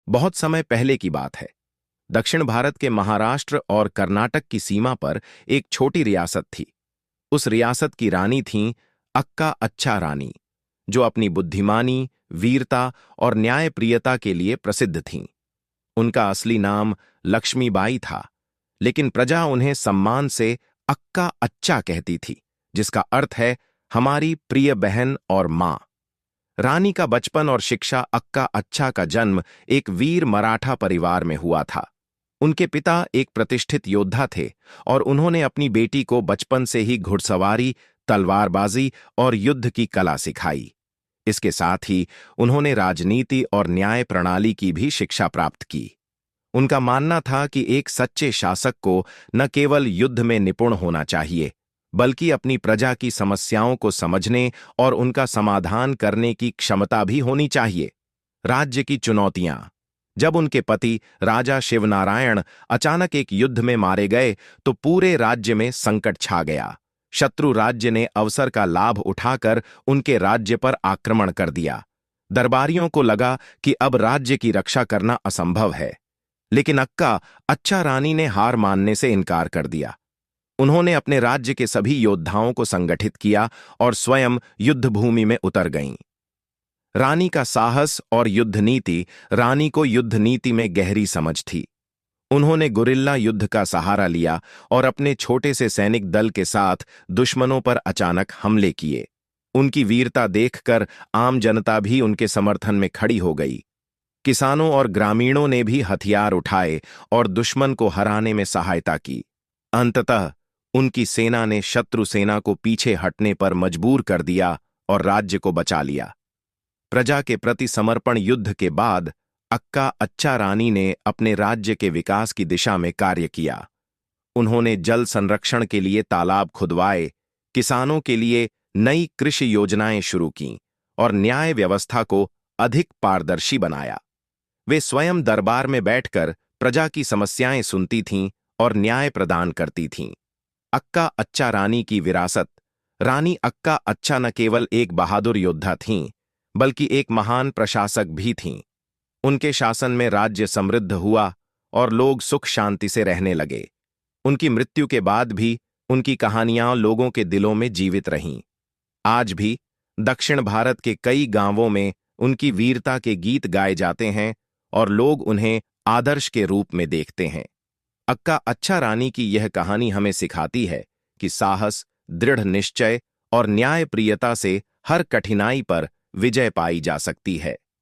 बहुत समय पहले की बात है। दक्षिण भारत के महाराष्ट्र और कर्नाटक की सीमा पर एक छोटी रियासत थी। उस रियासत की रानी थीं अक्का अच्छा रानी, जो अपनी बुद्धिमानी, वीरता और न्यायप्रियता के लिए प्रसिद्ध थीं। उनका असली नाम लक्ष्मीबाई था, लेकिन प्रजा उन्हें सम्मान से अक्का अच्छा कहती थी, जिसका अर्थ है हमारी प्रिय बहन और मां। रानी का बचपन और शिक्षा अक्का अच्छा का जन्म एक वीर मराठा परिवार में हुआ था। उनके पिता एक प्रतिष्ठित योद्धा थे और उन्होंने अपनी बेटी को बचपन से ही घुड़सवारी, तलवारबाजी और युद्ध की कला सिखाई। इसके साथ ही उन्होंने राजनीति और न्याय प्रणाली की भी शिक्षा प्राप्त की। उनका मानना था कि एक सच्चे शासक को न केवल युद्ध में निपुण होना चाहिए, बल्कि अपनी प्रजा की समस्याओं को समझने और उनका समाधान करने की क्षमता भी होनी चाहिए। राज्य की चुनौतियां। जब उनके पति राजा शिवनारायण अचानक एक युद्ध में मारे गए, तो पूरे राज्य में संकट छा गया। शत्रु राज्य ने अवसर का लाभ उठाकर उनके राज्य पर आक्रमण कर दिया। दरबारियों को लगा कि अब राज्य की रक्षा करना असंभव है, लेकिन अक्का अच्छा रानी ने हार मानने से इनकार कर दिया। उन्होंने अपने राज्य के सभी योद्धाओं को संगठित किया और स्वयं युद्धभूमि में उतर गईं। रानी का साहस और युद्ध नीति। रानी को युद्ध नीति में गहरी समझ थी। उन्होंने गुरिल्ला युद्ध का सहारा लिया और अपने छोटे से सैनिक दल के साथ दुश्मनों पर अचानक हमले किए। उनकी वीरता देखकर आम जनता भी उनके समर्थन में खड़ी हो गई। किसानों और ग्रामीणों ने भी हथियार उठाए और दुश्मन को हराने में सहायता की। अंततः उनकी सेना ने शत्रु सेना को पीछे हटने पर मजबूर कर दिया और राज्य को बचा लिया। प्रजा के प्रति समर्पण युद्ध के बाद अक्का अच्छा रानी ने अपने राज्य के विकास की दिशा में कार्य किया। उन्होंने जल संरक्षण के लिए तालाब खुदवाए, किसानों के लिए नई कृषि योजनाएं शुरू कीं और न्याय व्यवस्था को अधिक पारदर्शी बनाया। वे स्वयं दरबार में बैठकर प्रजा की समस्याएं सुनती थीं और न्याय प्रदान करती थीं। अक्का अच्छा रानी की विरासत। रानी अक्का अच्छा न केवल एक बहादुर योद्धा थीं, बल्कि एक महान प्रशासक भी थीं। उनके शासन में राज्य समृद्ध हुआ और लोग सुख शांति से रहने लगे। उनकी मृत्यु के बाद भी उनकी कहानियां लोगों के दिलों में जीवित रहीं। आज भी दक्षिण भारत के कई गांवों में उनकी वीरता के गीत गाए जाते हैं और लोग उन्हें आदर्श के रूप में देखते हैं। अक्का अच्छा रानी की यह कहानी हमें सिखाती है कि साहस, दृढ़ निश्चय और न्यायप्रियता से हर कठिनाई पर विजय पाई जा सकती है।